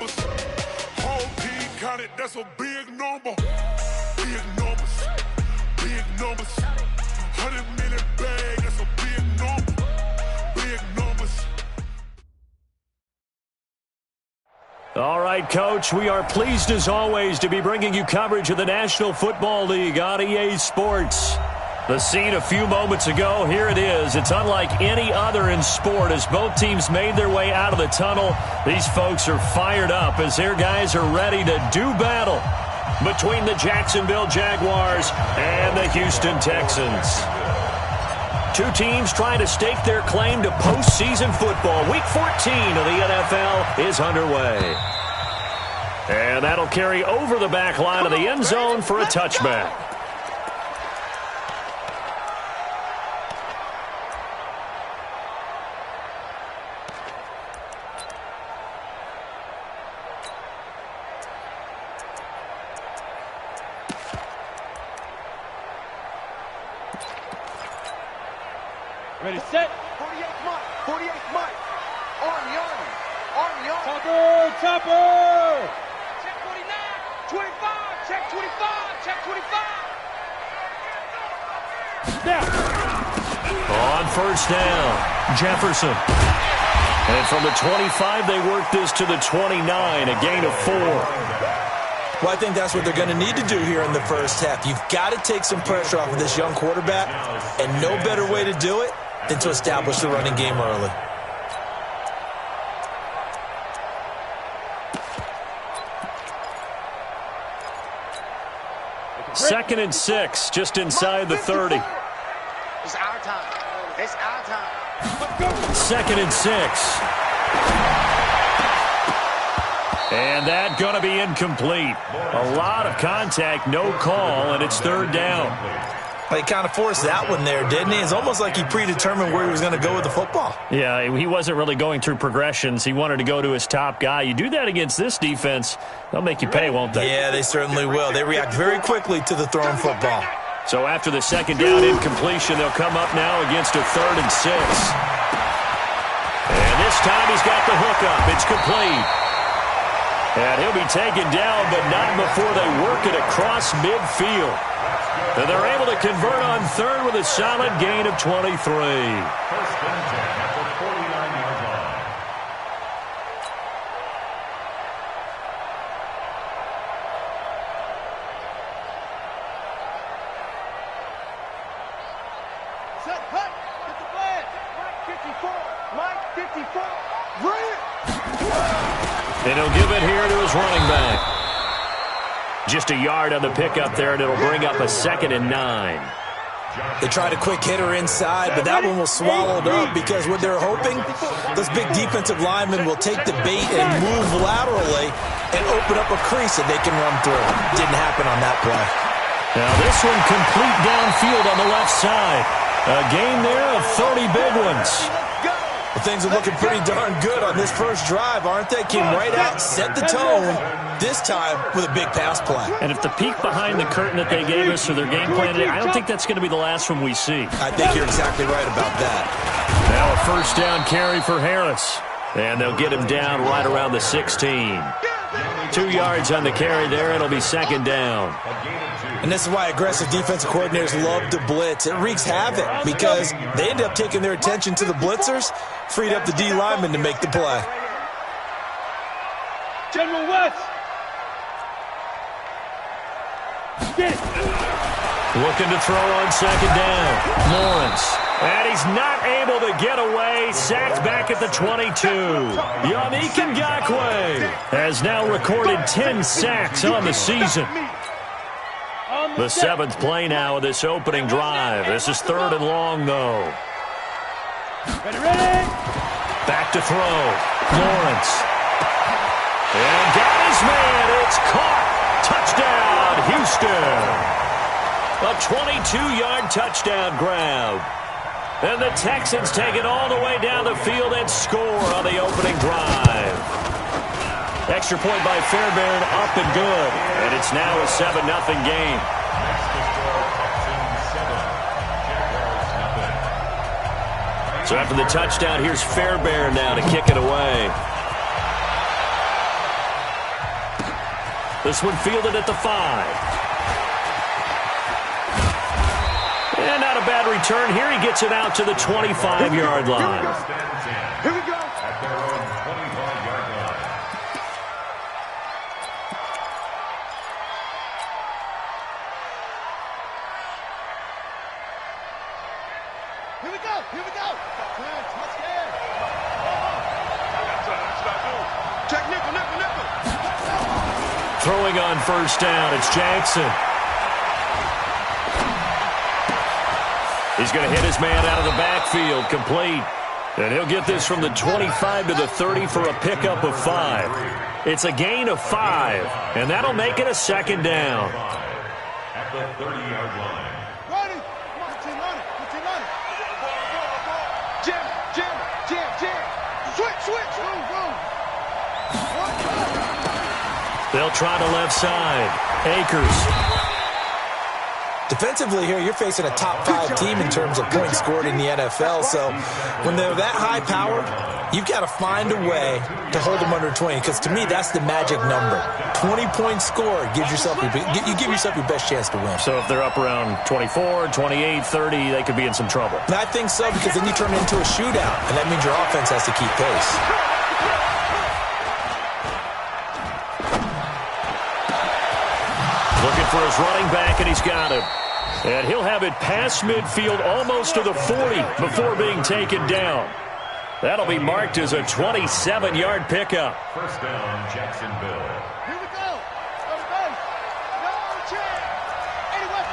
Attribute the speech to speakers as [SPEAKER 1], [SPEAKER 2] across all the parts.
[SPEAKER 1] numbers. Whole team counted, that's a big number. Big numbers. Big numbers. 100 million bag, that's a big number. Big numbers.
[SPEAKER 2] All right, Coach, we are pleased as always to be bringing you coverage of the National Football League on EA Sports. The scene a few moments ago, here it is. It's unlike any other in sport as both teams made their way out of the tunnel. These folks are fired up as their guys are ready to do battle between the Jacksonville Jaguars and the Houston Texans. Two teams trying to stake their claim to postseason football. Week 14 of the NFL is underway. And that'll carry over the back line of the end zone for a touchback.
[SPEAKER 3] Ready, set.
[SPEAKER 4] 48 Mike. 48 Mike. Army.
[SPEAKER 3] Chopper.
[SPEAKER 4] Check 49. 25. Check 25. Check 25.
[SPEAKER 3] Snap.
[SPEAKER 2] On first down, Jefferson. And from the 25, they work this to the 29, a gain of 4.
[SPEAKER 5] Well, I think that's what they're going to need to do here in the first half. You've got to take some pressure off of this young quarterback, and no better way to do it than to establish the running game early.
[SPEAKER 2] Second and 6, just inside the 30.
[SPEAKER 4] It's our time. It's our time.
[SPEAKER 2] Second and 6. And that going to be incomplete. A lot of contact, no call, and it's third down.
[SPEAKER 5] He kind of forced that one there, didn't he? It's almost like he predetermined where he was going to go with the football.
[SPEAKER 2] Yeah, he wasn't really going through progressions. He wanted to go to his top guy. You do that against this defense, they'll make you pay, won't they?
[SPEAKER 5] Yeah, they certainly will. They react very quickly to the thrown football.
[SPEAKER 2] So after the second down incompletion, they'll come up now against a 3rd and 6. And this time he's got the hook up. It's complete. And he'll be taken down, but not before they work it across midfield. And they're able to convert on 3rd with a solid gain of 23.
[SPEAKER 6] First and 10 at the 49-yard line.
[SPEAKER 4] Set, cut. Get the flag. Mike 54. Bring it.
[SPEAKER 2] And he'll give it here to his running back. Just a yard on the pickup there, and it'll bring up a 2nd and 9.
[SPEAKER 5] They tried a quick hitter inside, but that one was swallowed up because what they're hoping, those big defensive linemen will take the bait and move laterally and open up a crease that they can run through. Didn't happen on that play.
[SPEAKER 2] Now this one complete downfield on the left side. A gain there of 30 big ones.
[SPEAKER 5] Well, things are looking pretty darn good on this first drive, aren't they? Came right out, set the tone, this time with a big pass play.
[SPEAKER 2] And if the peek behind the curtain that they gave us or their game plan today, I don't think that's going to be the last one we see.
[SPEAKER 5] I think you're exactly right about that.
[SPEAKER 2] Now a first down carry for Harris. And they'll get him down right around the 16. 2 yards on the carry there. It'll be 2nd down.
[SPEAKER 5] And this is why aggressive defensive coordinators love to blitz. It wreaks havoc because they end up taking their attention to the blitzers, freed up the D lineman to make the play.
[SPEAKER 3] General West. Get it.
[SPEAKER 2] Looking to throw on 2nd down. Lawrence. And he's not able to get away. Sacked back at the 22. Yannick Ngakoue has now recorded 10 sacks on the season. The 7th play now of this opening drive. This is 3rd and long, though.
[SPEAKER 3] Ready.
[SPEAKER 2] Back to throw. Lawrence. And got his man. It's caught. Touchdown, Houston. A 22-yard touchdown grab. And the Texans take it all the way down the field and score on the opening drive. Extra point by Fairbairn, up and good. And it's now a 7-0 game. So after the touchdown, here's Fairbairn now to kick it away. This one fielded at the 5. And not a bad return here. He gets it out to the 25-yard line.
[SPEAKER 4] Here we go.
[SPEAKER 6] At their own 25-yard line.
[SPEAKER 4] Here we go. Here we go. Touchdown. Check nickel.
[SPEAKER 2] Throwing on first down, it's Jackson. He's going to hit his man out of the backfield, complete. And he'll get this from the 25 to the 30 for a pickup of 5. It's a gain of 5, and that'll make it a second down.
[SPEAKER 6] At the 30-yard line.
[SPEAKER 4] Ready. Come on, team on it. Jam. Switch. Move.
[SPEAKER 2] They'll try the left side. Akers.
[SPEAKER 5] Defensively here, you're facing a top-5 team in terms of points scored in the NFL. So when they're that high powered, you've got to find a way to hold them under 20. Because to me, that's the magic number. 20 points scored gives yourself you give yourself your best chance to win.
[SPEAKER 2] So if they're up around 24, 28, 30, they could be in some trouble.
[SPEAKER 5] And I think so, because then you turn it into a shootout, and that means your offense has to keep pace.
[SPEAKER 2] Looking for his running back, and he's got him. And he'll have it past midfield almost to the 40 before being taken down. That'll be marked as a 27-yard pickup.
[SPEAKER 6] First down, Jacksonville.
[SPEAKER 4] Here we go. On the base. No chance. Anyway.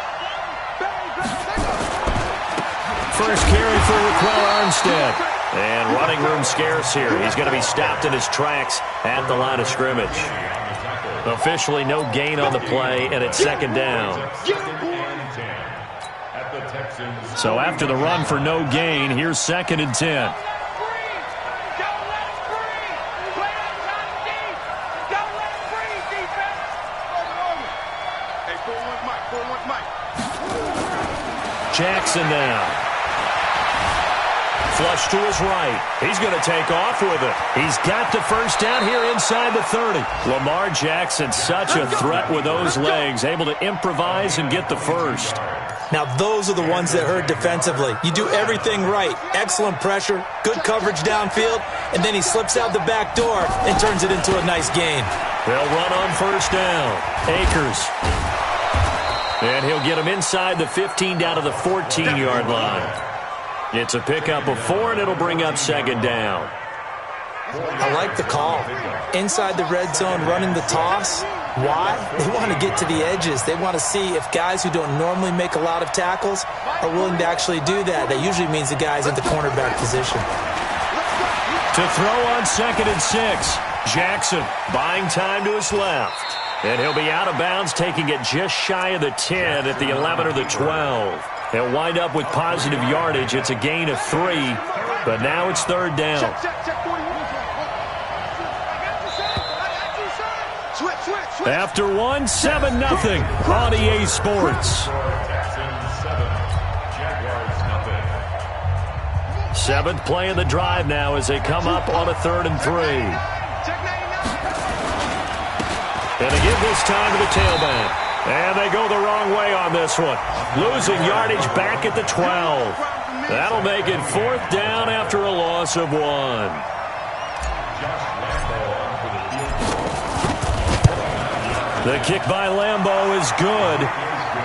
[SPEAKER 2] First carry for Raquel Armstead. And running room scarce here. He's going to be stopped in his tracks at the line of scrimmage. Officially no gain on the play, and it's second down. So after the run for no gain, here's 2nd and 10. Jackson now. Flush to his right. He's going to take off with it. He's got the first down here inside the 30. Lamar Jackson, such a threat with those legs, able to improvise and get the first.
[SPEAKER 5] Now, those are the ones that hurt defensively. You do everything right. Excellent pressure, good coverage downfield, and then he slips out the back door and turns it into a nice gain.
[SPEAKER 2] They'll run on first down. Akers. And he'll get him inside the 15 down to the 14-yard line. It's a pickup of 4, and it'll bring up second down.
[SPEAKER 5] I like the call. Inside the red zone, running the toss. Why? They want to get to the edges. They want to see if guys who don't normally make a lot of tackles are willing to actually do that. That usually means the guy's in the cornerback position.
[SPEAKER 2] To throw on 2nd and 6. Jackson buying time to his left. And he'll be out of bounds, taking it just shy of the 10 at the 11 or the 12. He'll wind up with positive yardage. It's a gain of 3, but now it's third down. After one, 7-0 on EA Sports. Seventh play of the drive now as they come up on a 3rd and 3. And they give this time to the tailback. And they go the wrong way on this one. Losing yardage back at the 12. That'll make it 4th down after a loss of 1. The kick by Lambeau is good.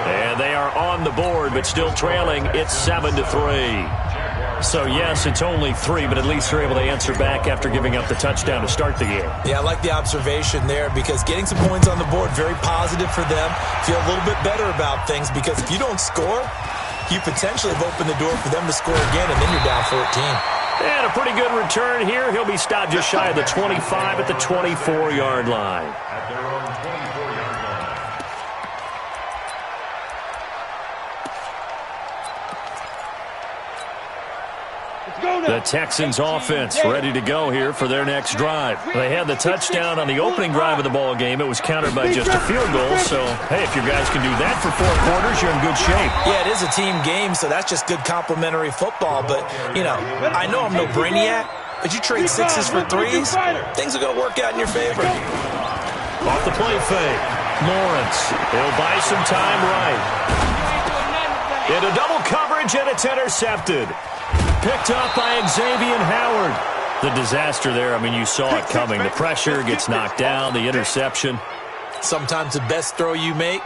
[SPEAKER 2] And they are on the board, but still trailing. It's 7-3. So, yes, it's only 3, but at least they're able to answer back after giving up the touchdown to start the game.
[SPEAKER 5] Yeah, I like the observation there because getting some points on the board, very positive for them. Feel a little bit better about things because if you don't score, you potentially have opened the door for them to score again, and then you're down 14.
[SPEAKER 2] And a pretty good return here. He'll be stopped just shy of the 25 at the 24-yard line.
[SPEAKER 6] At their own 24-yard line.
[SPEAKER 2] The Texans offense ready to go here for their next drive. They had the touchdown on the opening drive of the ball game. It was countered by just a field goal. So, hey, if your guys can do that for 4 quarters, you're in good shape.
[SPEAKER 5] Yeah, it is a team game, so that's just good complimentary football. But, you know, I know I'm no brainiac, but you trade 6s for 3s, things are going to work out in your favor.
[SPEAKER 2] Off the play fake. Lawrence, he'll buy some time right. Into double coverage, and it's intercepted. Picked up by Xavier Howard. The disaster there, I mean, you saw it coming. The pressure gets knocked down, the interception.
[SPEAKER 5] Sometimes the best throw you make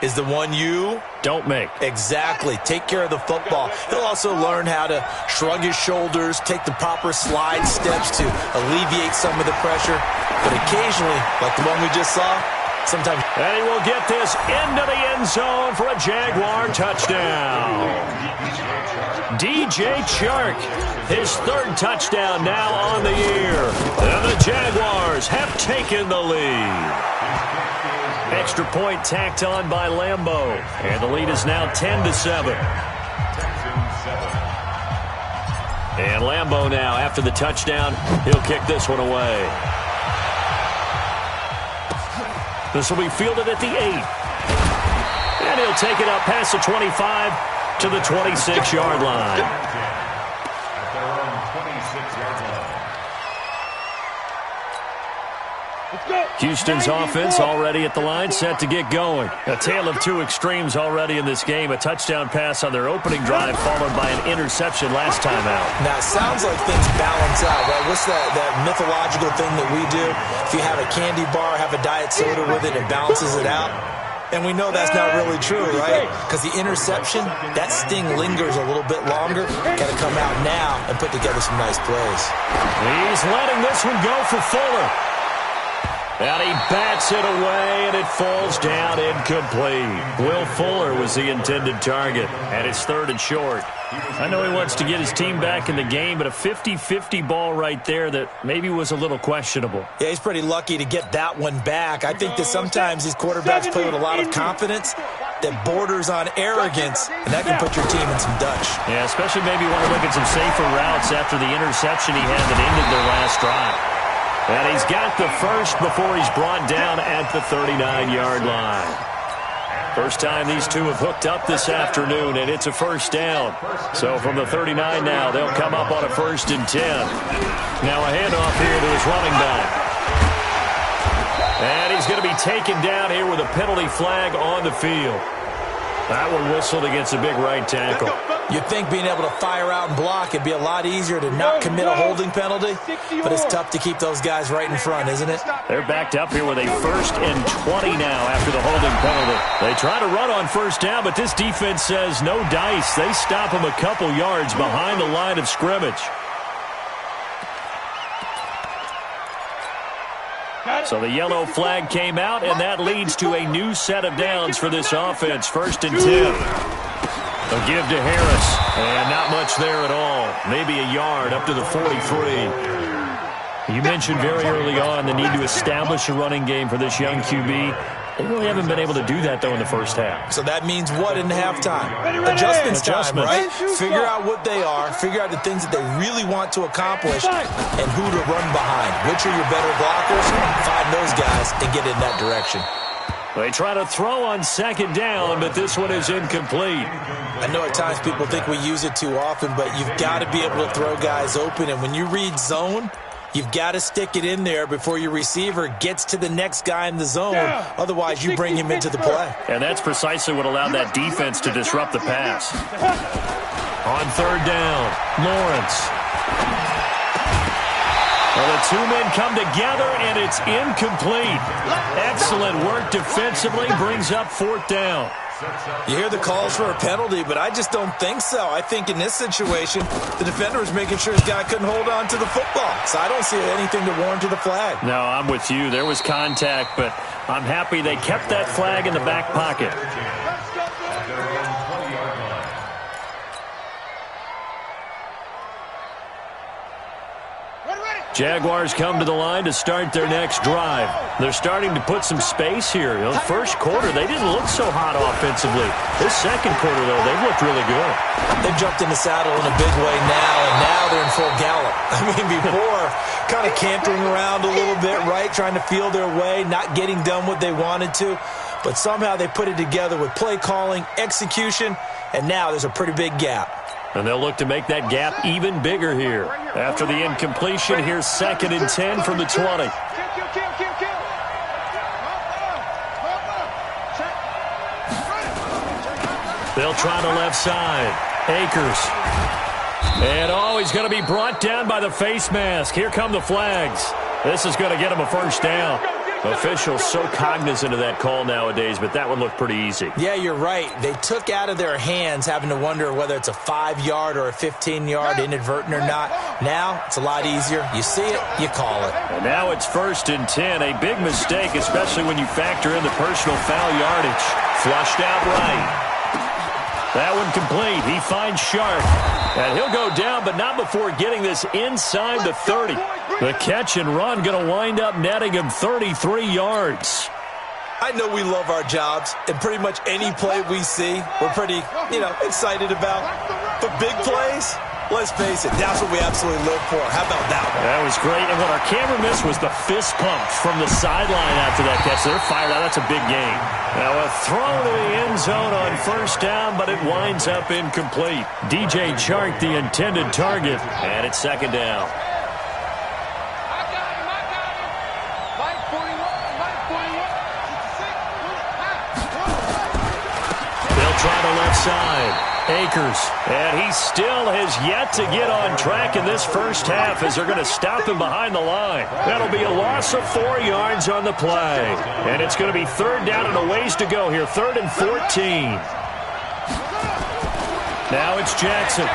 [SPEAKER 5] is the one you
[SPEAKER 2] don't make.
[SPEAKER 5] Exactly. Take care of the football. He'll also learn how to shrug his shoulders, take the proper slide steps to alleviate some of the pressure. But occasionally, like the one we just saw, sometimes.
[SPEAKER 2] And he will get this into the end zone for a Jaguar touchdown. DJ Chark, his third touchdown now on the year. And the Jaguars have taken the lead. Extra point tacked on by Lambeau. And the lead is now 10-7. And Lambeau now, after the touchdown, he'll kick this one away. This will be fielded at the 8. And he'll take it up past the 25 to the 26-yard line.
[SPEAKER 6] At their own 26-yard line.
[SPEAKER 2] Houston's offense already at the line, set to get going. A tale of two extremes already in this game. A touchdown pass on their opening drive, followed by an interception last time out.
[SPEAKER 5] Now, it sounds like things balance out, right? What's that mythological thing that we do? If you have a candy bar, have a diet soda with it, it balances it out. And we know that's not really true, right? Because the interception, that sting lingers a little bit longer. Got to come out now and put together some nice plays.
[SPEAKER 2] He's letting this one go for Fuller. And he bats it away, and it falls down incomplete. Will Fuller was the intended target, and it's 3rd and short. I know he wants to get his team back in the game, but a 50-50 ball right there that maybe was a little questionable.
[SPEAKER 5] Yeah, he's pretty lucky to get that one back. I think that sometimes these quarterbacks play with a lot of confidence that borders on arrogance, and that can put your team in some Dutch.
[SPEAKER 2] Yeah, especially maybe want to look at some safer routes after the interception he had that ended their last drive. And he's got the first before he's brought down at the 39-yard line. First time these two have hooked up this afternoon, and it's a first down. So from the 39 now, they'll come up on a 1st and 10. Now a handoff here to his running back. And he's going to be taken down here with a penalty flag on the field. That one whistled against a big right tackle.
[SPEAKER 5] You'd think being able to fire out and block, it'd be a lot easier to not commit a holding penalty, but it's tough to keep those guys right in front, isn't it?
[SPEAKER 2] They're backed up here with a 1st and 20 now after the holding penalty. They try to run on 1st down, but this defense says no dice. They stop them a couple yards behind the line of scrimmage. So the yellow flag came out, and that leads to a new set of downs for this offense. 1st and 10. They'll give to Harris, and not much there at all. Maybe a yard up to the 43. You mentioned very early on the need to establish a running game for this young QB. They really haven't been able to do that, though, in the first half.
[SPEAKER 5] So that means what in halftime? Adjustments time, right? Figure out what they are, figure out the things that they really want to accomplish, and who to run behind. Which are your better blockers? Find those guys and get in that direction.
[SPEAKER 2] They try to throw on 2nd down, but this one is incomplete.
[SPEAKER 5] I know at times people think we use it too often, but you've got to be able to throw guys open. And when you read zone, you've got to stick it in there before your receiver gets to the next guy in the zone. Otherwise, you bring him into the play.
[SPEAKER 2] And that's precisely what allowed that defense to disrupt the pass. On 3rd down, Lawrence. Well, the two men come together, and it's incomplete. Excellent work defensively, brings up 4th down.
[SPEAKER 5] You hear the calls for a penalty, but I just don't think so. I think in this situation, the defender was making sure his guy couldn't hold on to the football. So I don't see anything to warrant the flag.
[SPEAKER 2] No, I'm with you. There was contact, but I'm happy they kept that flag in the back pocket. Jaguars come to the line to start their next drive. They're starting to put some space here. In the first quarter, they didn't look so hot offensively. This second quarter, though, they've looked really good.
[SPEAKER 5] They've jumped in the saddle in a big way now, and now they're in full gallop. I mean, before, kind of cantering around a little bit, right, trying to feel their way, not getting done what they wanted to. But somehow they put it together with play calling, execution, and now there's a pretty big gap.
[SPEAKER 2] And they'll look to make that gap even bigger here. After the incompletion, here's 2nd and 10 from the 20. They'll try the left side. Akers. And, he's going to be brought down by the face mask. Here come the flags. This is going to get him a first down. Officials so cognizant of that call nowadays, but that one looked pretty easy.
[SPEAKER 5] Yeah, you're right. They took out of their hands having to wonder whether it's a 5-yard or a 15-yard inadvertent or not. Now, it's a lot easier. You see it, you call it.
[SPEAKER 2] And now it's 1st and 10. A big mistake, especially when you factor in the personal foul yardage. Flushed out right. That one complete. He finds Sharp. And he'll go down, but not before getting this inside the 30. The catch and run going to wind up netting him 33 yards.
[SPEAKER 5] I know we love our jobs, and pretty much any play we see, we're pretty, excited about. But big plays, let's face it, that's what we absolutely live for. How about that one?
[SPEAKER 2] That was great. And what our camera missed was the fist pump from the sideline after that catch. They're fired out. That's a big game. Now a throw to the end zone on 1st down, but it winds up incomplete. DJ Chark, the intended target, and it's 2nd down. They'll try the left side. Akers, and he still has yet to get on track in this first half as they're going to stop him behind the line. That'll be a loss of 4 yards on the play. And it's going to be 3rd down and a ways to go here, 3rd and 14. Now it's Jackson.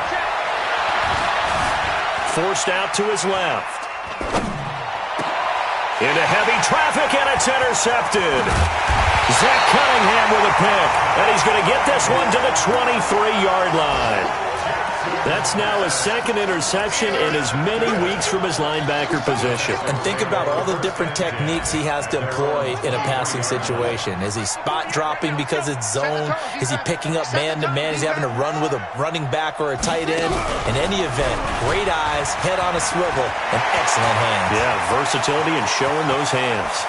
[SPEAKER 2] Forced out to his left. Into heavy traffic, and it's intercepted. Zach Cunningham with a pick, and he's going to get this one to the 23-yard line. That's now his 2nd interception in as many weeks from his linebacker position.
[SPEAKER 5] And think about all the different techniques he has to employ in a passing situation. Is he spot dropping because it's zone? Is he picking up man-to-man? Is he having to run with a running back or a tight end? In any event, great eyes, head on a swivel, and excellent hands.
[SPEAKER 2] Yeah, versatility and showing those hands.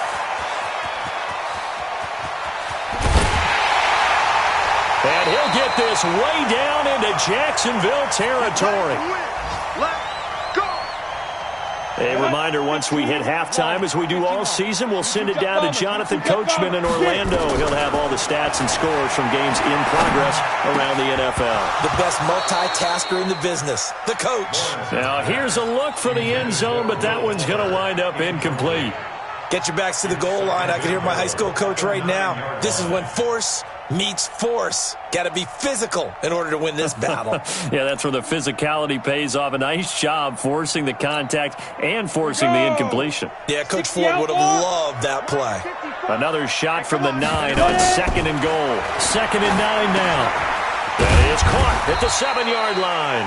[SPEAKER 2] And he'll get this way down into Jacksonville territory. A reminder, once we hit halftime, as we do all season, we'll send it down to Jonathan Coachman in Orlando. He'll have all the stats and scores from games in progress around the NFL.
[SPEAKER 5] The best multitasker in the business, the coach.
[SPEAKER 2] Now, here's a look for the end zone, but that one's going to wind up incomplete.
[SPEAKER 5] Get your backs to the goal line. I can hear my high school coach right now. This is when force meets force. Got to be physical in order to win this battle.
[SPEAKER 2] Yeah, that's where the physicality pays off. A nice job forcing the contact and forcing the incompletion.
[SPEAKER 5] Yeah, Coach Ford would have loved that play.
[SPEAKER 2] Another shot from the 9 on 2nd and goal. 2nd and 9 now. That is caught at the 7-yard line.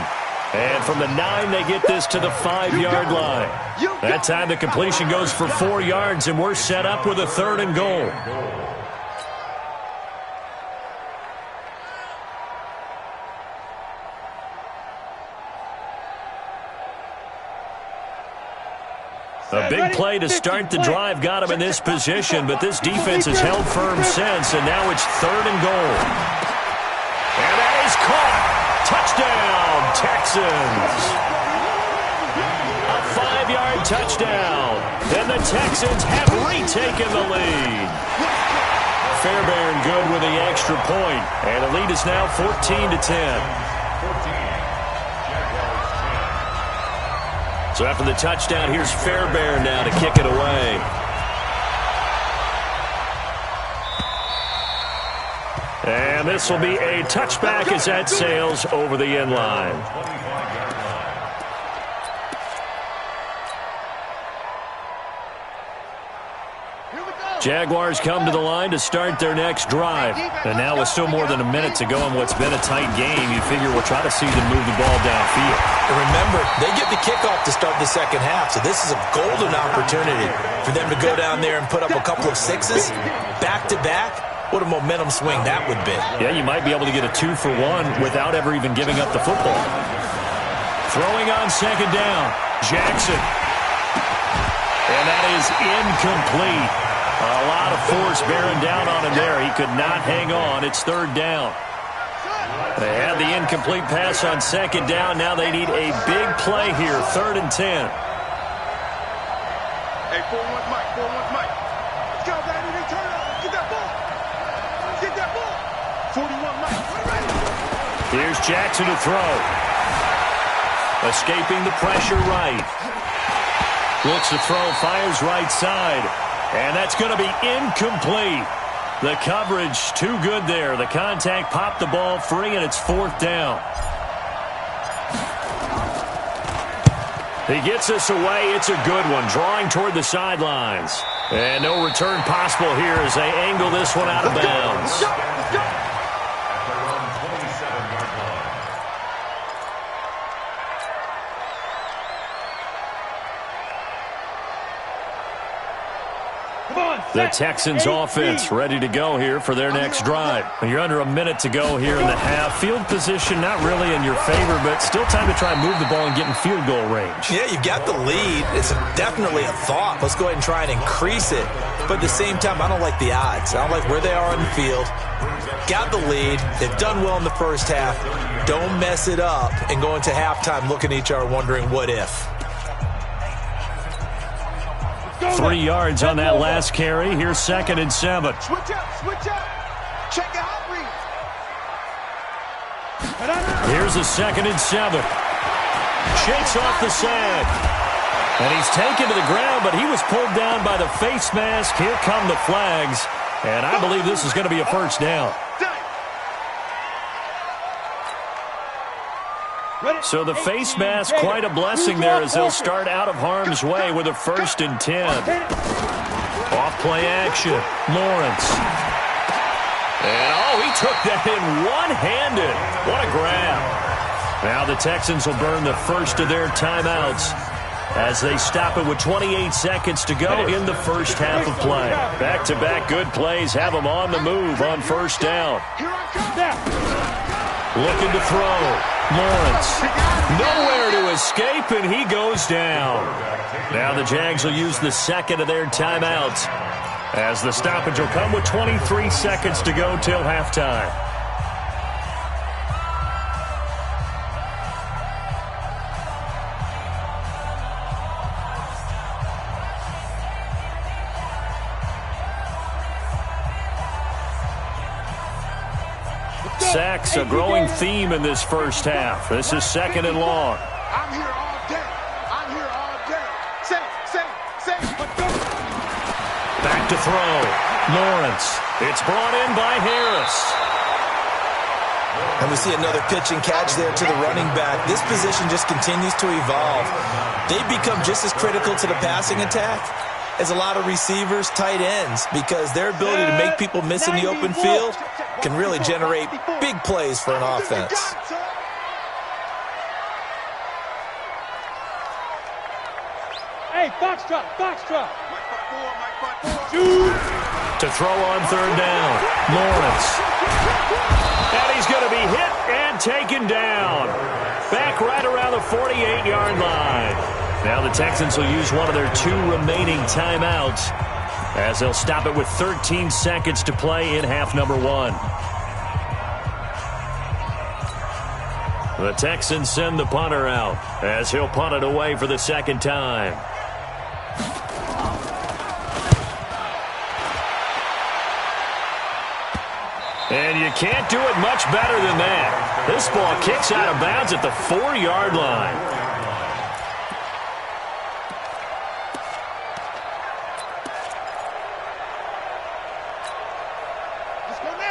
[SPEAKER 2] And from the 9, they get this to the 5-yard line. That time the completion goes for 4 yards, and we're set up with a 3rd and goal. A big play to start the drive got him in this position, but this defense has held firm since, and now it's 3rd and goal. And that is caught. Touchdown, Texans. A 5-yard touchdown, and the Texans have retaken the lead. Fairbairn good with the extra point, and the lead is now 14-10. So after the touchdown, here's Fairbairn now to kick it away. And this will be a touchback as that sails over the end line. Jaguars come to the line to start their next drive. And now with still more than a minute to go in what's been a tight game, you figure we'll try to see them move the ball downfield.
[SPEAKER 5] And remember, they get the kickoff to start the second half, so this is a golden opportunity for them to go down there and put up a couple of sixes back-to-back. What a momentum swing that would be.
[SPEAKER 2] Yeah, you might be able to get a 2-for-1 without ever even giving up the football. Throwing on second down, Jackson. And that is incomplete. A lot of force bearing down on him there. He could not hang on. It's 3rd down. They had the incomplete pass on second down. Now they need a big play here. 3rd and 10.
[SPEAKER 4] Hey, 4-1 Mike, 4-1 Mike. Let's go, baby. They turn up. Get that ball. Get that ball. 41 Mike.
[SPEAKER 2] Here's Jackson to throw. Escaping the pressure right. Looks to throw, fires right side. And that's going to be incomplete. The coverage too good there. The contact popped the ball free, and it's 4th down. He gets this away. It's a good one, drawing toward the sidelines. And no return possible here as they angle this one out of bounds. The Texans offense ready to go here for their next drive. You're under a minute to go here in the half. Field position not really in your favor, but still time to try and move the ball and get in field goal range.
[SPEAKER 5] Yeah, you've got the lead. It's definitely a thought. Let's go ahead and try and increase it. But at the same time, I don't like the odds. I don't like where they are on the field. Got the lead. They've done well in the first half. Don't mess it up and go into halftime looking at each other wondering what if.
[SPEAKER 2] 3 yards on that last carry. Here's 2nd and 7.
[SPEAKER 4] Switch up, switch up. Check it out, read.
[SPEAKER 2] Here's a 2nd and 7. Shakes off the sag. And he's taken to the ground, but he was pulled down by the face mask. Here come the flags. And I believe this is going to be a first down. So the face mask, quite a blessing there as they'll start out of harm's way with a 1st and 10. Off play action. Lawrence. And, he took that in one-handed. What a grab. Now the Texans will burn the first of their timeouts as they stop it with 28 seconds to go in the first half of play. Back-to-back good plays have them on the move on 1st down. Looking to throw. Lawrence. Nowhere to escape, and he goes down. Now the Jags will use the 2nd of their timeouts as the stoppage will come with 23 seconds to go till halftime. Sacks, a growing theme in this first half. This is 2nd and long.
[SPEAKER 4] I'm here all day. I'm here all day. Say.
[SPEAKER 2] Back to throw. Lawrence. It's brought in by Harris.
[SPEAKER 5] And we see another pitch and catch there to the running back. This position just continues to evolve. They become just as critical to the passing attack as a lot of receivers, tight ends, because their ability to make people miss in the open field can really generate big plays for an offense.
[SPEAKER 3] Hey, foxtrot.
[SPEAKER 2] To throw on 3rd down. Lawrence. And he's going to be hit and taken down. Back right around the 48-yard line. Now the Texans will use one of their 2 remaining timeouts as they'll stop it with 13 seconds to play in half number 1. The Texans send the punter out as he'll punt it away for the 2nd time. And you can't do it much better than that. This ball kicks out of bounds at the 4-yard line.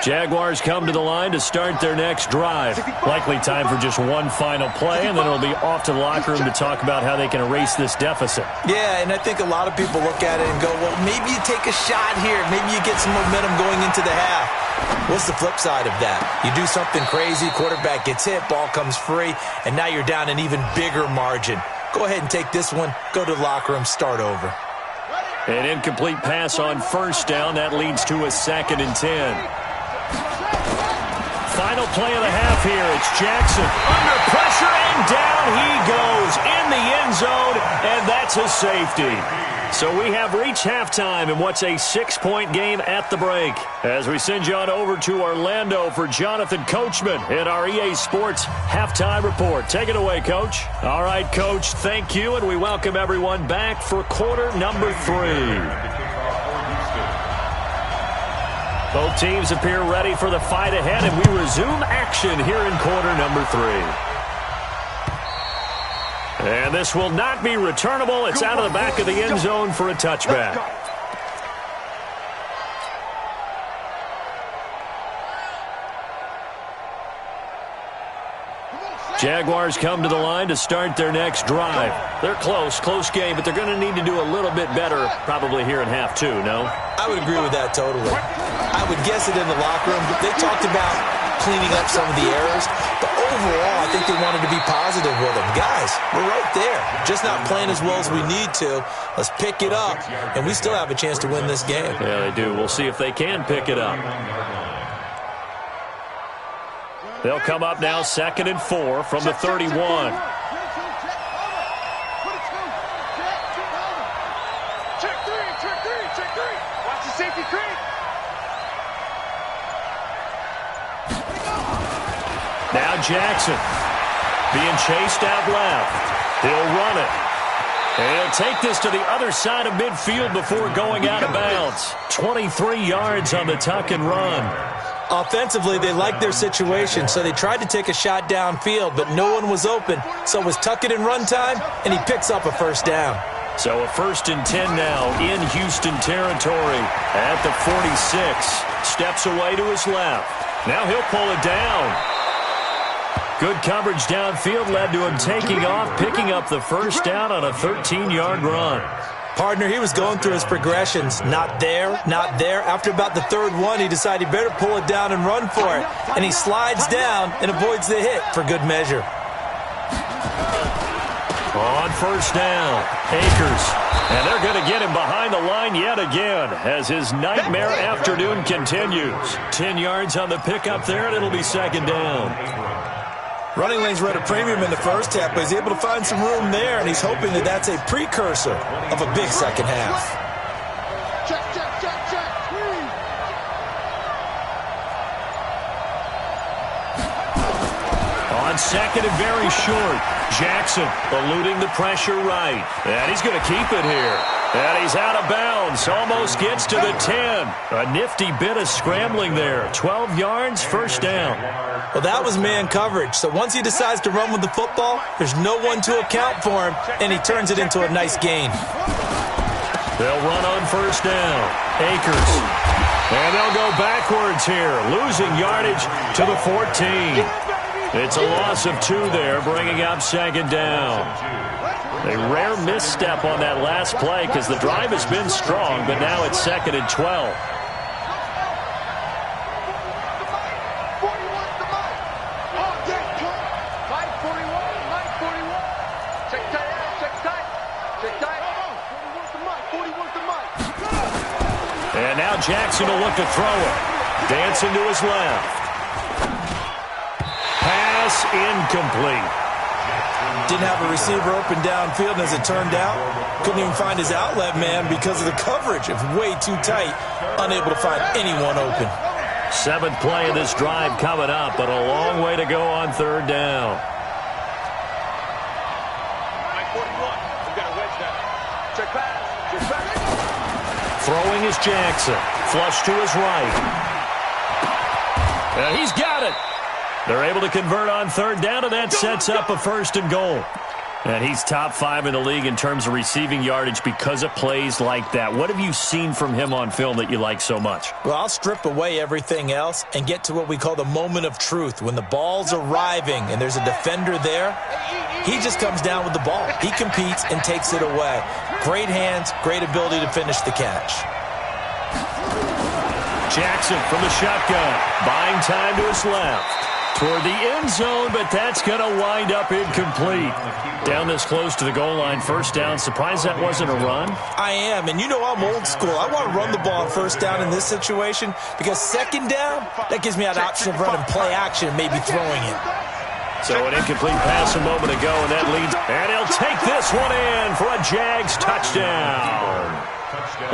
[SPEAKER 2] Jaguars come to the line to start their next drive. Likely time for just one final play, and then it'll be off to the locker room to talk about how they can erase this deficit.
[SPEAKER 5] Yeah, and I think a lot of people look at it and go, well, maybe you take a shot here. Maybe you get some momentum going into the half. What's the flip side of that? You do something crazy, quarterback gets hit, ball comes free, and now you're down an even bigger margin. Go ahead and take this one, go to the locker room, start over.
[SPEAKER 2] An incomplete pass on 1st down. That leads to a 2nd and 10. Final play of the half here. It's Jackson under pressure, and down he goes in the end zone, and that's a safety. So we have reached halftime in what's a 6-point game at the break. As we send you on over to Orlando for Jonathan Coachman in our EA Sports Halftime Report. Take it away, Coach. All right, Coach, thank you, and we welcome everyone back for quarter number 3. Both teams appear ready for the fight ahead, and we resume action here in quarter number 3. And this will not be returnable. It's out of the back of the end zone for a touchback. Jaguars come to the line to start their next drive. They're close game, but they're going to need to do a little bit better probably here in half 2, no?
[SPEAKER 5] I would agree with that totally. I would guess it in the locker room. They talked about cleaning up some of the errors, but overall, I think they wanted to be positive with them. Guys, we're right there. Just not playing as well as we need to. Let's pick it up, and we still have a chance to win this game.
[SPEAKER 2] Yeah, they do. We'll see if they can pick it up. They'll come up now 2nd and 4 from the 31.
[SPEAKER 4] Check 3. Watch the safety creep.
[SPEAKER 2] Now Jackson being chased out left. He'll run it. And he'll take this to the other side of midfield before going out of bounds. 23 yards on the tuck and run.
[SPEAKER 5] Offensively, they liked their situation, so they tried to take a shot downfield, but no one was open. So it was tuck it and run time, and he picks up a first down.
[SPEAKER 2] So a 1st and 10 now in Houston territory at the 46. Steps away to his left. Now he'll pull it down. Good coverage downfield led to him taking off, picking up the first down on a 13-yard run.
[SPEAKER 5] Partner, he was going through his progressions. Not there, not there. After about the 3rd one, he decided he better pull it down and run for it. And he slides down and avoids the hit for good measure.
[SPEAKER 2] On first down, Akers. And they're going to get him behind the line yet again as his nightmare afternoon continues. 10 yards on the pickup there, and it'll be 2nd down.
[SPEAKER 5] Running lanes were at a premium in the first half, but he's able to find some room there, and he's hoping that that's a precursor of a big second half.
[SPEAKER 4] Check.
[SPEAKER 2] On 2nd and very short, Jackson eluding the pressure right. And he's going to keep it here. And he's out of bounds. Almost gets to the 10. A nifty bit of scrambling there. 12 yards, first down.
[SPEAKER 5] Well, that was man coverage. So once he decides to run with the football, there's no one to account for him, and he turns it into a nice gain.
[SPEAKER 2] They'll run on first down. Akers. And they'll go backwards here, losing yardage to the 14. It's a loss of 2 there, bringing up 2nd down. A rare misstep on that last play because the drive has been strong, but now it's 2nd and 12. And now Jackson will look to throw it. Dancing to his left. Pass incomplete.
[SPEAKER 5] Didn't have a receiver open downfield, and as it turned out, couldn't even find his outlet man because of the coverage. It was way too tight, unable to find anyone open.
[SPEAKER 2] 7th play of this drive coming up, but a long way to go on 3rd down. Throwing is Jackson. Flush to his right. And he's got it. They're able to convert on 3rd down, and that sets up a 1st and goal. And he's top 5 in the league in terms of receiving yardage because of plays like that. What have you seen from him on film that you like so much?
[SPEAKER 5] Well, I'll strip away everything else and get to what we call the moment of truth. When the ball's arriving and there's a defender there, he just comes down with the ball. He competes and takes it away. Great hands, great ability to finish the catch.
[SPEAKER 2] Jackson from the shotgun, buying time to his left. Toward the end zone, but that's going to wind up incomplete. Down this close to the goal line, first down. Surprised that wasn't a run?
[SPEAKER 5] I am, and you know I'm old school. I want to run the ball on first down in this situation because 2nd down, that gives me that option of running play action and maybe throwing it.
[SPEAKER 2] So an incomplete pass a moment ago, and that leads. And he'll take this one in for a Jags touchdown.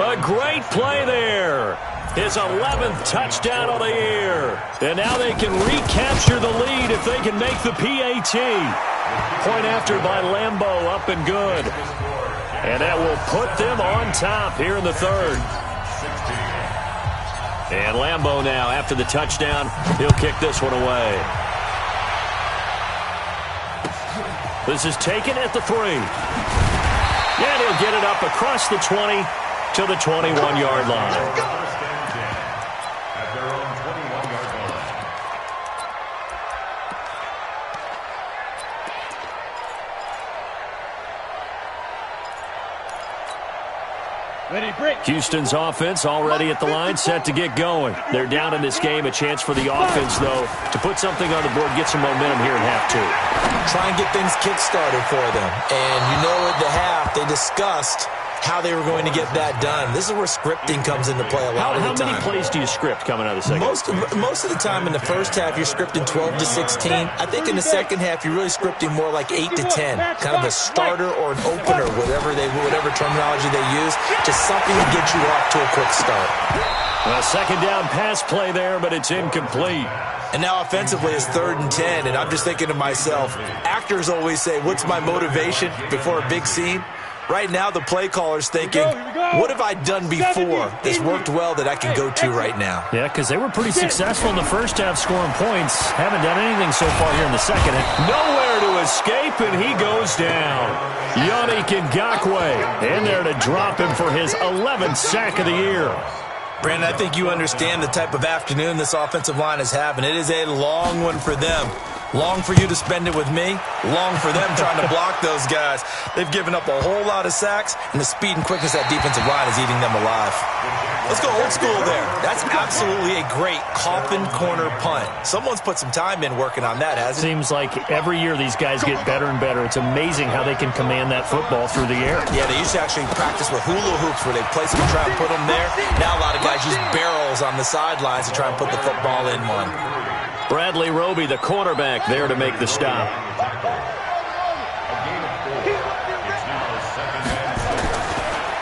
[SPEAKER 2] A great play there. His 11th touchdown of the year. And now they can recapture the lead if they can make the PAT. Point after by Lambeau, up and good. And that will put them on top here in the 3rd. And Lambeau now, after the touchdown, he'll kick this one away. This is taken at the 3. And he'll get it up across the 20 to the 21-yard line.
[SPEAKER 6] At their own 21-yard line.
[SPEAKER 3] Ready, break.
[SPEAKER 2] Houston's offense already at the line, set to get going. They're down in this game. A chance for the offense, though, to put something on the board, get some momentum here in half 2.
[SPEAKER 5] Try and get things kick-started for them. And you know at the half, they discussed how they were going to get that done. This is where scripting comes into play a lot of the time.
[SPEAKER 2] How many plays do you script coming out of the second?
[SPEAKER 5] Most of the time in the first half, you're scripting 12 to 16. I think in the second half, you're really scripting more like 8 to 10. Kind of a starter or an opener, whatever terminology they use. Just something to get you off to a quick start.
[SPEAKER 2] Well, second down pass play there, but it's incomplete.
[SPEAKER 5] And now offensively it's 3rd and 10, and I'm just thinking to myself, actors always say, what's my motivation before a big scene? Right now, the play caller's thinking, what have I done before that's worked well that I can go to right now?
[SPEAKER 2] Yeah, because they were pretty successful in the first half scoring points. Haven't done anything so far here in the second. Nowhere to escape, and he goes down. Yannick Ngakoue in there to drop him for his 11th sack of the year.
[SPEAKER 5] Brandon, I think you understand the type of afternoon this offensive line is having. It is a long one for them. Long for you to spend it with me. Long for them trying to block those guys. They've given up a whole lot of sacks, and the speed and quickness of that defensive line is eating them alive. Let's go old school there. That's absolutely a great coffin corner punt. Someone's put some time in working on that, hasn't it?
[SPEAKER 2] Seems like every year these guys get better and better. It's amazing how they can command that football through the air.
[SPEAKER 5] Yeah, they used to actually practice with hula hoops where they place them and try and put them there. Now a lot of guys use barrels on the sidelines to try and put the football in one.
[SPEAKER 2] Bradley Roby, the cornerback, there to make the stop.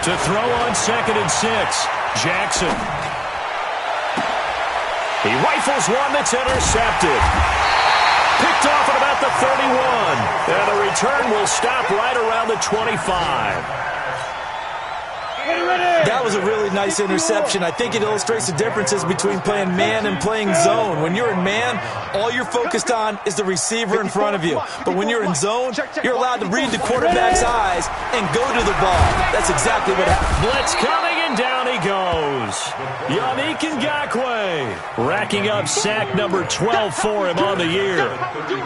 [SPEAKER 2] To throw on 2nd and 6, Jackson. He rifles one that's intercepted. Picked off at about the 31. And the return will stop right around the 25.
[SPEAKER 5] That was a really nice interception. I think it illustrates the differences between playing man and playing zone. When you're in man, all you're focused on is the receiver in front of you. But when you're in zone, you're allowed to read the quarterback's eyes and go to the ball. That's exactly what happened.
[SPEAKER 2] Blitz coming, and down he goes. Yannick Ngakoue racking up sack number 12 for him on the year.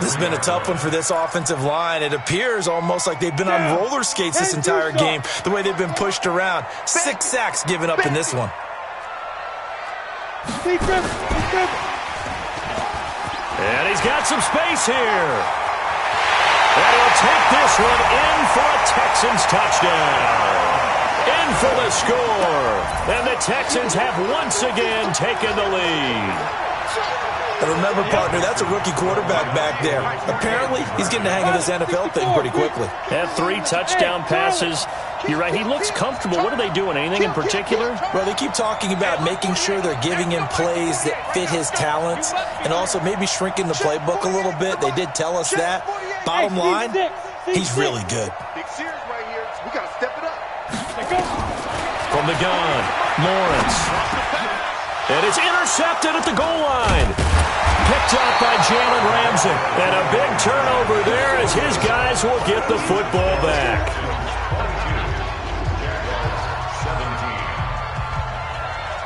[SPEAKER 5] This has been a tough one for this offensive line. It appears almost like they've been on roller skates this entire game, the way they've been pushed around. 6 sacks given up in this one.
[SPEAKER 2] And he's got some space here. And he'll take this one in for a Texans touchdown. In for the score. And the Texans have once again taken the lead.
[SPEAKER 5] And remember, partner, that's a rookie quarterback back there. Apparently, he's getting the hang of this NFL thing pretty quickly.
[SPEAKER 2] Had 3 touchdown passes. You're right, he looks comfortable. What are they doing? Anything in particular?
[SPEAKER 5] Well, they keep talking about making sure they're giving him plays that fit his talents and also maybe shrinking the playbook a little bit. They did tell us that. Bottom line, he's really good.
[SPEAKER 4] Big series right here. We got to step it up.
[SPEAKER 2] From the gun, Lawrence. And it's intercepted at the goal line. Picked up by Jalen Ramsey. And a big turnover there as his guys will get the football back.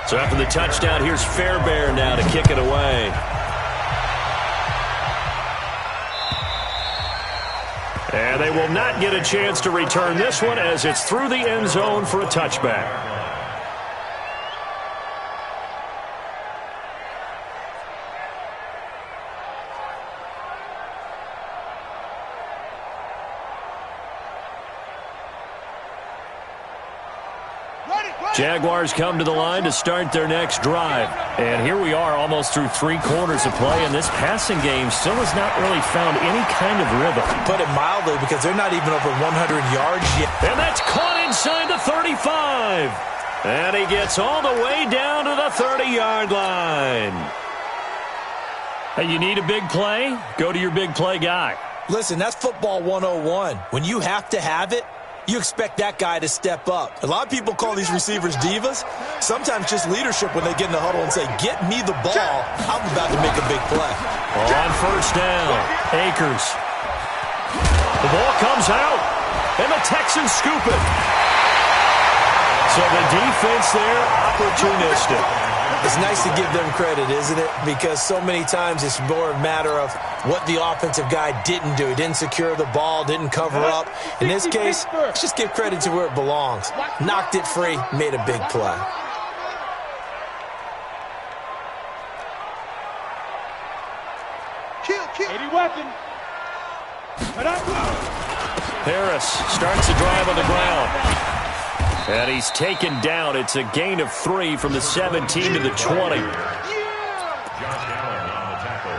[SPEAKER 2] So after the touchdown, here's Fairbairn now to kick it away. And they will not get a chance to return this one as it's through the end zone for a touchback. Jaguars come to the line to start their next drive. And here we are almost through 3 quarters of play, and this passing game still has not really found any kind of rhythm.
[SPEAKER 5] Put it mildly, because they're not even over 100 yards yet.
[SPEAKER 2] And that's caught inside the 35. And he gets all the way down to the 30-yard line. Hey, you need a big play? Go to your big play guy.
[SPEAKER 5] Listen, that's football 101. When you have to have it, You expect that guy to step up. A lot of people call these receivers divas. Sometimes just leadership when they get in the huddle and say, get me the ball. I'm about to make a big play.
[SPEAKER 2] On first down, Akers. The ball comes out, and the Texans scoop it. So the defense there, opportunistic.
[SPEAKER 5] It's nice to give them credit, isn't it? Because so many times it's more a matter of what the offensive guy didn't do. He didn't secure the ball, didn't cover up. In this case, let's just give credit to where it belongs. Knocked it free, made a big play.
[SPEAKER 4] Kill. 80 weapon.
[SPEAKER 2] Harris starts the drive on the ground. And he's taken down. It's a gain of 3 from the 17 to the 20.
[SPEAKER 6] Josh Allen on the tackle.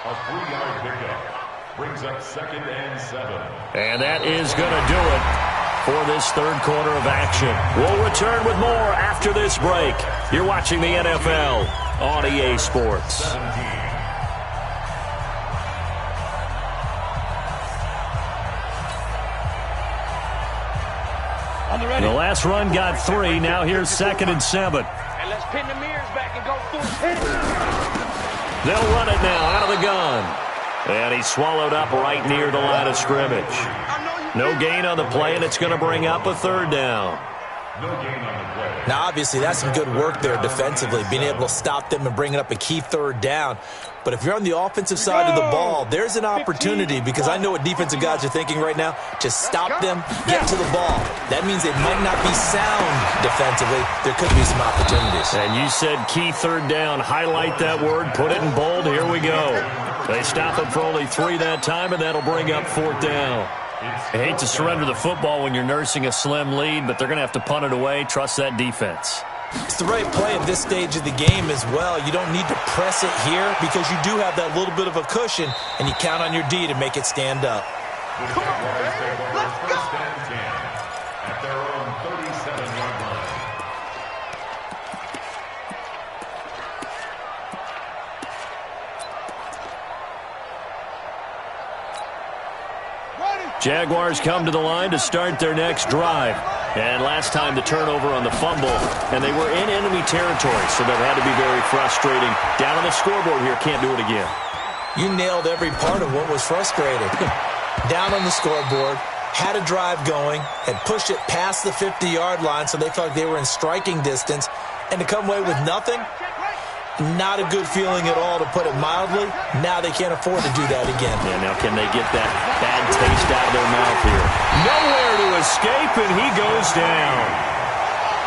[SPEAKER 6] A 3-yard pickup brings up 2nd and 7.
[SPEAKER 2] And that is going to do it for this third quarter of action. We'll return with more after this break. You're watching the NFL on EA Sports.
[SPEAKER 6] 17.
[SPEAKER 2] The last run got 3. Now here's 2nd and 7.
[SPEAKER 4] And let's pin the mirrors back and go full.
[SPEAKER 2] They'll run it now out of the gun. And he's swallowed up right near the line of scrimmage. No gain on the play, and it's going to bring up a 3rd down.
[SPEAKER 6] No gain on the play.
[SPEAKER 5] Now, obviously, that's some good work there defensively, being able to stop them and bringing up a key 3rd down. But if you're on the offensive side of the ball, there's an opportunity, because I know what defensive guys are thinking right now. Just stop them, get to the ball. That means they might not be sound defensively. There could be some opportunities.
[SPEAKER 2] And you said key 3rd down. Highlight that word. Put it in bold. Here we go. They stop it for only 3 that time, and that'll bring up 4th down. I hate to surrender the football when you're nursing a slim lead, but they're going to have to punt it away. Trust that defense.
[SPEAKER 5] It's the right play at this stage of the game as well. You don't need to press it here because you do have that little bit of a cushion, and you count on your D to make it stand up.
[SPEAKER 6] The Jaguars take over 1st and 10 at their own 37-yard line.
[SPEAKER 2] Jaguars come to the line to start their next drive. And last time the turnover on the fumble, and they were in enemy territory, so that had to be very frustrating. Down on the scoreboard here, can't do it again.
[SPEAKER 5] You nailed every part of what was frustrating. Down on the scoreboard, had a drive going, had pushed it past the 50-yard line, so they felt like they were in striking distance, and to come away with nothing, not a good feeling at all, to put it mildly. Now they can't afford to do that again.
[SPEAKER 2] Yeah, now can they get that bad taste out of their mouth here? Nowhere to escape, and he goes down.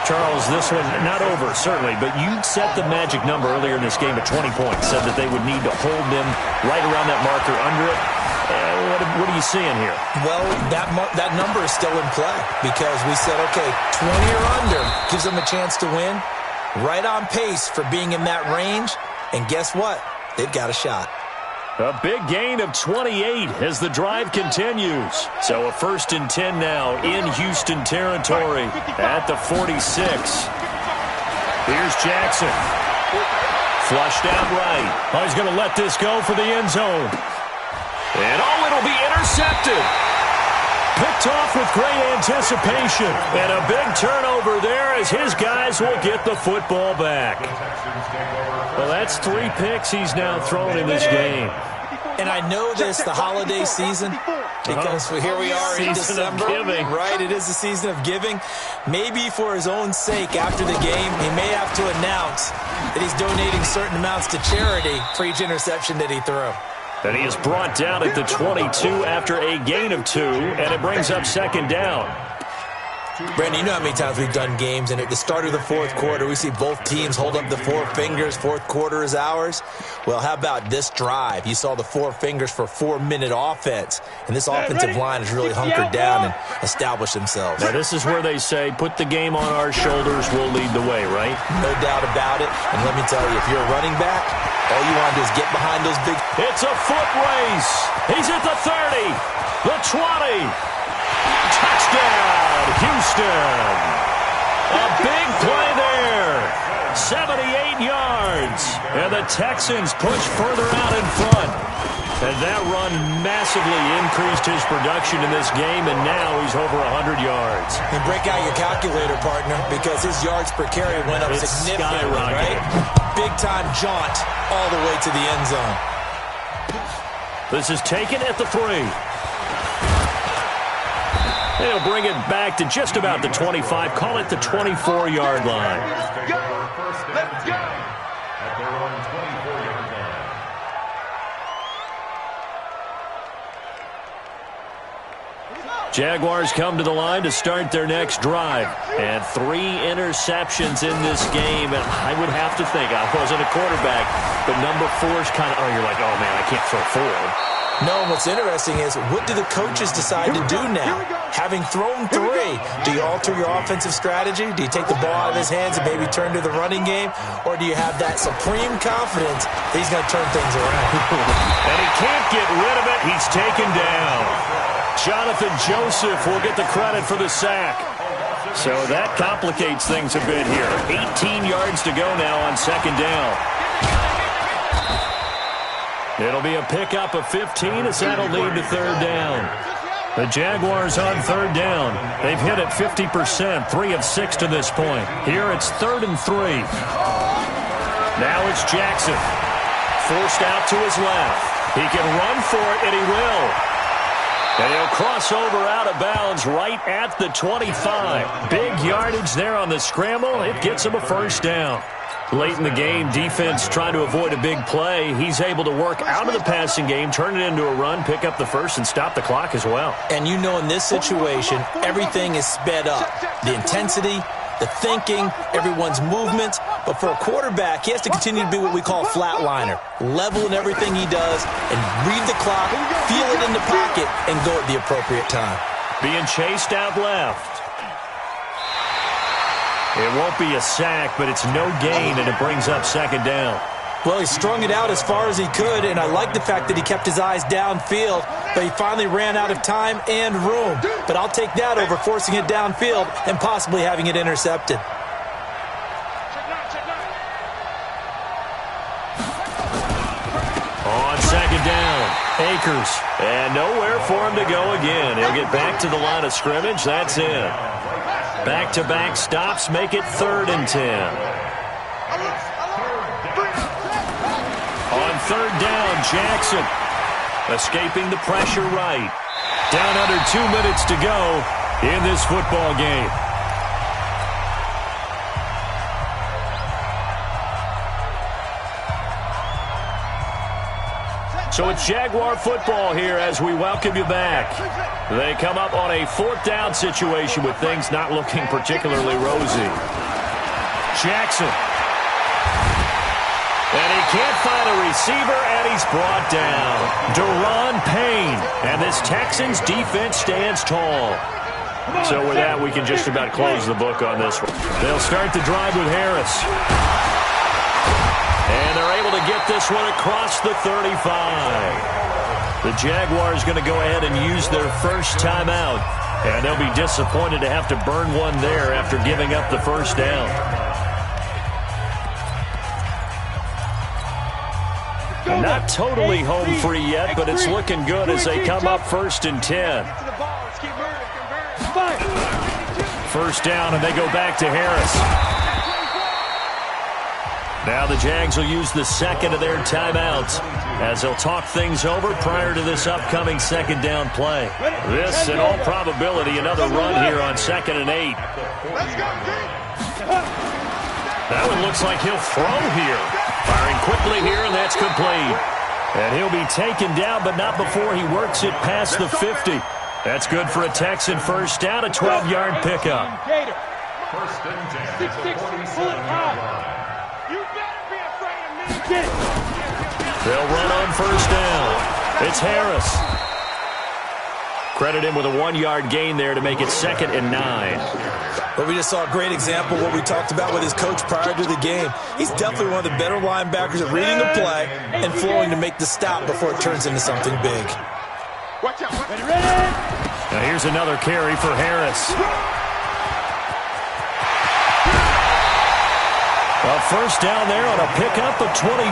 [SPEAKER 2] Charles, this one not over, certainly, but you set the magic number earlier in this game at 20 points, said that they would need to hold them right around that marker under it. What are you seeing here?
[SPEAKER 5] Well, that number is still in play because we said, okay, 20 or under gives them a chance to win. Right on pace for being in that range. And guess what? They've got a shot.
[SPEAKER 2] A big gain of 28 as the drive continues. So a 1st and 10 now in Houston territory at the 46. Here's Jackson. Flushed out right. Oh, he's going to let this go for the end zone. And it'll be intercepted. Picked off with great anticipation. And a big turnover there as his guys will get the football back. Well, that's 3 picks he's now thrown in this game.
[SPEAKER 5] And I know this, the holiday season, because here we are in December. Right, it is the season of giving. Maybe for his own sake, after the game, he may have to announce that he's donating certain amounts to charity for each interception that he threw.
[SPEAKER 2] And he is brought down at the 22 after a gain of 2, and it brings up 2nd down.
[SPEAKER 5] Brandon, you know how many times we've done games, and at the start of the 4th quarter, we see both teams hold up the 4 fingers, 4th quarter is ours. Well, how about this drive? You saw the 4 fingers for 4-minute offense, and this offensive line has really hunkered down and established themselves.
[SPEAKER 2] Now, this is where they say, put the game on our shoulders, we'll lead the way, right?
[SPEAKER 5] No doubt about it, and let me tell you, if you're a running back, all you want to do is get behind those big...
[SPEAKER 2] It's a foot race. He's at the 30, the 20. Touchdown, Houston. A big play there. 78 yards. And the Texans push further out in front. And that run massively increased his production in this game, and now he's over 100 yards.
[SPEAKER 5] And break out your calculator, partner, because his yards per carry went up significantly, right? Big-time jaunt all the way to the end zone.
[SPEAKER 2] This is taken at the 3. They'll bring it back to just about the 25. Call it the 24-yard line.
[SPEAKER 6] Let's go! Let's go! At their own 24-yard line.
[SPEAKER 2] Jaguars come to the line to start their next drive. And 3 interceptions in this game. And I would have to think, I wasn't a quarterback, but number 4's kind of, you're like, oh, man, I can't throw 4.
[SPEAKER 5] No, what's interesting is, what do the coaches decide to do now? Having thrown 3, do you alter your offensive strategy? Do you take the ball out of his hands and maybe turn to the running game? Or do you have that supreme confidence that he's going to turn things around?
[SPEAKER 2] And he can't get rid of it. He's taken down. Jonathan Joseph will get the credit for the sack. So that complicates things a bit here. 18 yards to go now on second down. It'll be a pickup of 15 as that'll lead to third down. The Jaguars on third down. They've hit it 50%, 3 of 6 to this point. Here it's 3rd and 3. Now it's Jackson. Forced out to his left. He can run for it, and he will. And he'll cross over out of bounds right at the 25. Big yardage there on the scramble. It gets him a first down. Late in the game, defense trying to avoid a big play. He's able to work out of the passing game, turn it into a run, pick up the first, and stop the clock as well.
[SPEAKER 5] And you know in this situation, everything is sped up. The intensity, the thinking, everyone's movements. But for a quarterback, he has to continue to be what we call a flatliner. Level in everything he does and read the clock, feel it in the pocket, and go at the appropriate time.
[SPEAKER 2] Being chased out left. It won't be a sack, but it's no gain, and it brings up second down.
[SPEAKER 5] Well, he strung it out as far as he could, and I like the fact that he kept his eyes downfield, but he finally ran out of time and room. But I'll take that over forcing it downfield and possibly having it intercepted.
[SPEAKER 2] On second down, Akers. And nowhere for him to go again. He'll get back to the line of scrimmage. That's it. Back-to-back stops make it 3rd and 10. On third down, Jackson escaping the pressure right. Down under 2 minutes to go in this football game. So it's Jaguar football here as we welcome you back. They come up on a 4th down situation with things not looking particularly rosy. Jackson. And he can't find a receiver, and he's brought down. Deron Payne. And this Texans defense stands tall. So with that, we can just about close the book on this one. They'll start the drive with Harris. And they're able to get this one across the 35. The Jaguars going to go ahead and use their first timeout. And they'll be disappointed to have to burn one there after giving up the first down. Not totally home free yet, but it's looking good as they come up 1st and 10. First down, and they go back to Harris. Now the Jags will use the second of their timeouts as they'll talk things over prior to this upcoming second down play. This, in all probability, another run here on 2nd and 8. That one looks like he'll throw here. Firing quickly here, and that's complete. And he'll be taken down, but not before he works it past the 50. That's good for a Texan first down, a 12-yard pickup.
[SPEAKER 6] First and 10 at the 47-yard line.
[SPEAKER 2] They'll run on first down. It's Harris. Credit him with a 1-yard gain there to make it 2nd and 9.
[SPEAKER 5] But we just saw a great example of what we talked about with his coach prior to the game. He's definitely one of the better linebackers at reading a play and flowing to make the stop before it turns into something big.
[SPEAKER 4] Watch out. Ready?
[SPEAKER 2] Now here's another carry for Harris. A first down there on a pickup of 25.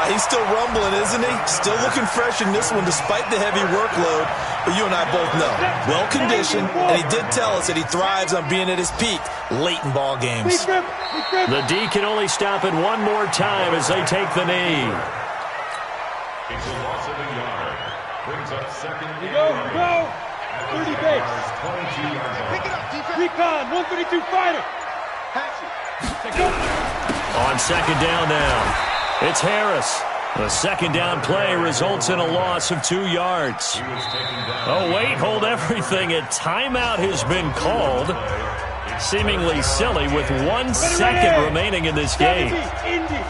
[SPEAKER 5] He's still rumbling, isn't he? Still looking fresh in this one despite the heavy workload. But you and I both know, well-conditioned, and he did tell us that he thrives on being at his peak late in ball games.
[SPEAKER 2] The D can only stop it one more time as they take the knee.
[SPEAKER 6] It's a loss of a yard. Brings up second.
[SPEAKER 3] Go. 30 base.
[SPEAKER 6] 22 yards on.
[SPEAKER 4] Pick it up, defense.
[SPEAKER 3] Recon, 152 fighter.
[SPEAKER 4] Pass it.
[SPEAKER 2] On second down now, it's Harris. The second down play results in a loss of 2 yards.
[SPEAKER 6] He was taken down.
[SPEAKER 2] Oh, wait, hold everything. A timeout has been called. Seemingly silly with 1 second remaining in this game.
[SPEAKER 3] Indy.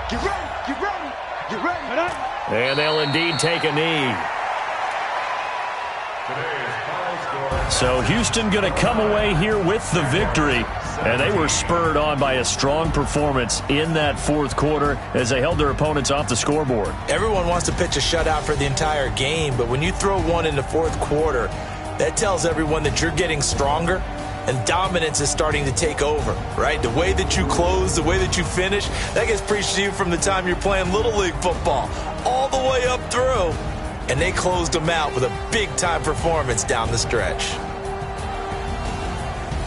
[SPEAKER 4] Get ready.
[SPEAKER 2] And they'll indeed take a knee.
[SPEAKER 6] Today's final score.
[SPEAKER 2] So Houston going to come away here with the victory. And they were spurred on by a strong performance in that fourth quarter as they held their opponents off the scoreboard.
[SPEAKER 5] Everyone wants to pitch a shutout for the entire game, but when you throw one in the fourth quarter, that tells everyone that you're getting stronger and dominance is starting to take over, right? The way that you close, the way that you finish, that gets preached to you from the time you're playing Little League football all the way up through. And they closed them out with a big-time performance down the stretch.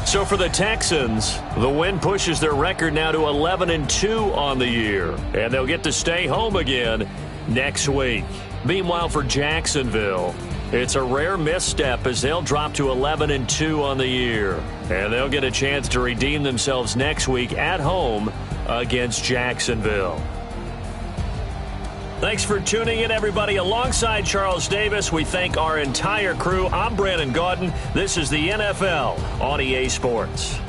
[SPEAKER 2] So for the Texans, the win pushes their record now to 11-2 on the year. And they'll get to stay home again next week. Meanwhile, for Jacksonville, it's a rare misstep as they'll drop to 11-2 on the year. And they'll get a chance to redeem themselves next week at home against Jacksonville. Thanks for tuning in, everybody. Alongside Charles Davis, we thank our entire crew. I'm Brandon Gaudin. This is the NFL on EA Sports.